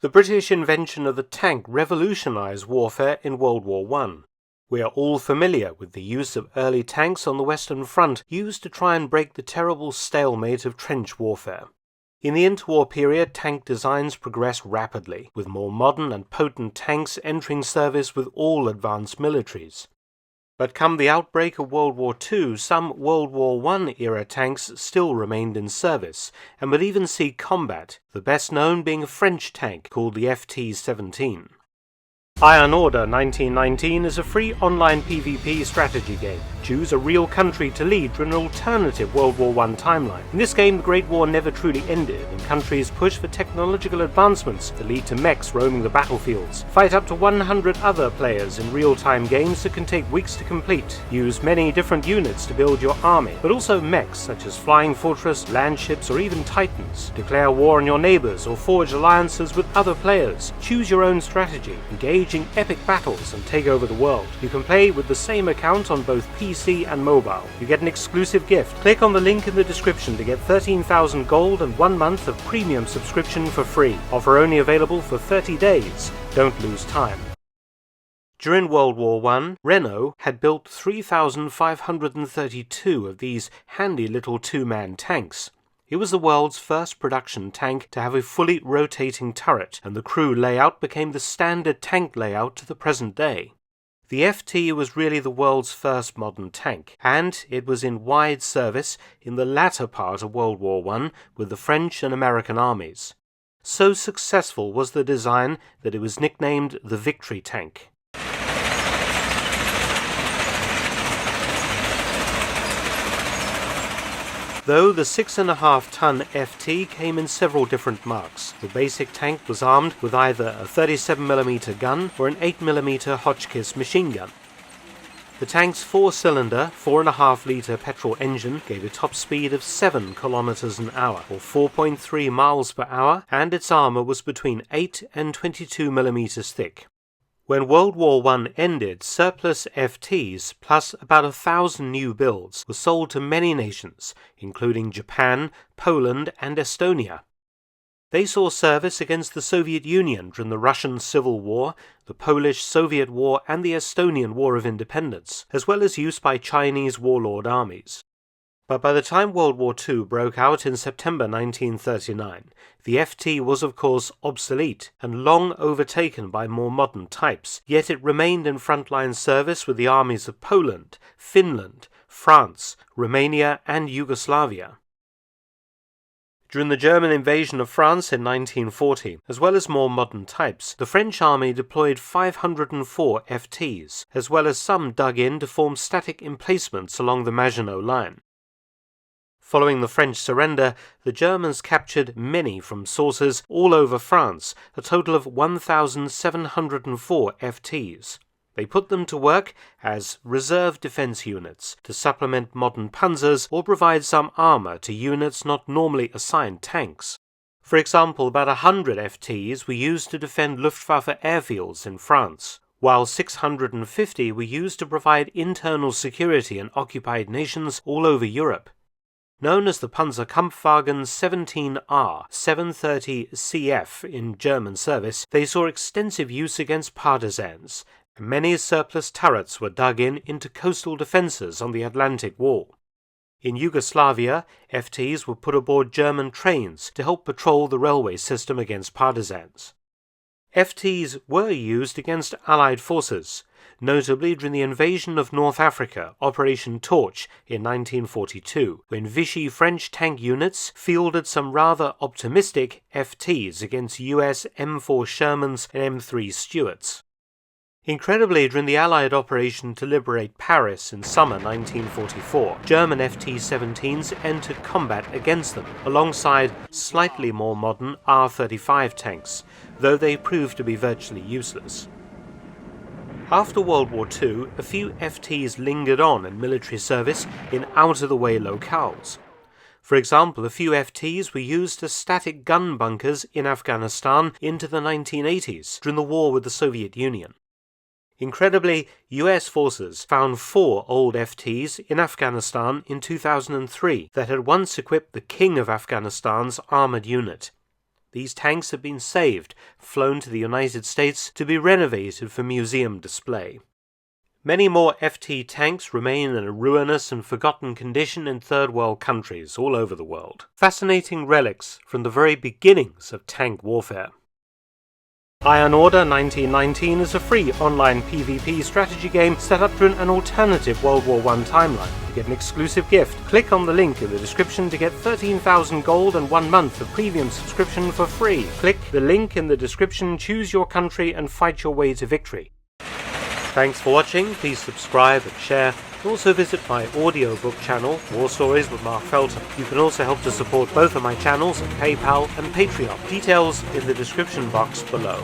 The British invention of the tank revolutionized warfare in World War I. We are all familiar with the use of early tanks on the Western Front, used to try and break the terrible stalemate of trench warfare. In the interwar period, tank designs progressed rapidly, with more modern and potent tanks entering service with all advanced militaries. But come the outbreak of World War II, some World War I era tanks still remained in service, and would even see combat, the best known being a French tank called the FT-17. Iron Order 1919 is a free online PvP strategy game. Choose a real country to lead through an alternative World War I timeline. In this game, the Great War never truly ended, and countries push for technological advancements that lead to mechs roaming the battlefields. Fight up to 100 other players in real-time games that can take weeks to complete. Use many different units to build your army, but also mechs such as Flying Fortress, land ships, or even Titans. Declare war on your neighbors or forge alliances with other players. Choose your own strategy, engage in epic battles, and take over the world. You can play with the same account on both PC and mobile. You get an exclusive gift. Click on the link in the description to get 13,000 gold and 1 month of premium subscription for free. Offer only available for 30 days. Don't lose time. During World War I, Renault had built 3,532 of these handy little two-man tanks. It was the world's first production tank to have a fully rotating turret, and the crew layout became the standard tank layout to the present day. The FT was really the world's first modern tank, and it was in wide service in the latter part of World War I with the French and American armies. So successful was the design that it was nicknamed the Victory Tank. Though the 6.5-ton FT came in several different marks, the basic tank was armed with either a 37mm gun or an 8mm Hotchkiss machine gun. The tank's 4-cylinder, 4.5-litre petrol engine gave a top speed of 7 km an hour, or 4.3 miles per hour, and its armour was between 8 and 22mm thick. When World War I ended, surplus FTs plus about 1,000 new builds were sold to many nations, including Japan, Poland, and Estonia. They saw service against the Soviet Union during the Russian Civil War, the Polish-Soviet War, and the Estonian War of Independence, as well as use by Chinese warlord armies. But by the time World War II broke out in September 1939, the FT was of course obsolete and long overtaken by more modern types, yet it remained in frontline service with the armies of Poland, Finland, France, Romania, and Yugoslavia. During the German invasion of France in 1940, as well as more modern types, the French army deployed 504 FTs, as well as some dug in to form static emplacements along the Maginot Line. Following the French surrender, the Germans captured many from sources all over France, a total of 1,704 FTs. They put them to work as reserve defense units to supplement modern panzers or provide some armor to units not normally assigned tanks. For example, about 100 FTs were used to defend Luftwaffe airfields in France, while 650 were used to provide internal security in occupied nations all over Europe. Known as the Panzerkampfwagen 17R 730 CF in German service, they saw extensive use against partisans, and many surplus turrets were dug into coastal defences on the Atlantic Wall. In Yugoslavia, FTs were put aboard German trains to help patrol the railway system against partisans. FTs were used against Allied forces, notably during the invasion of North Africa, Operation Torch, in 1942, when Vichy French tank units fielded some rather optimistic FTs against US M4 Shermans and M3 Stuarts. Incredibly, during the Allied operation to liberate Paris in summer 1944, German FT-17s entered combat against them, alongside slightly more modern R-35 tanks, though they proved to be virtually useless. After World War II, a few FTs lingered on in military service in out-of-the-way locales. For example, a few FTs were used as static gun bunkers in Afghanistan into the 1980s, during the war with the Soviet Union. Incredibly, US forces found 4 old FTs in Afghanistan in 2003 that had once equipped the King of Afghanistan's armoured unit. These tanks have been saved, flown to the United States to be renovated for museum display. Many more FT tanks remain in a ruinous and forgotten condition in third world countries all over the world. Fascinating relics from the very beginnings of tank warfare. Iron Order 1919 is a free online PvP strategy game set up to an alternative World War I timeline. To get an exclusive gift, click on the link in the description to get 13,000 gold and 1 month of premium subscription for free. Click the link in the description, choose your country and fight your way to victory. Thanks for watching, please subscribe and share. Also visit my audiobook channel, War Stories with Mark Felton. You can also help to support both of my channels on PayPal and Patreon. Details in the description box below.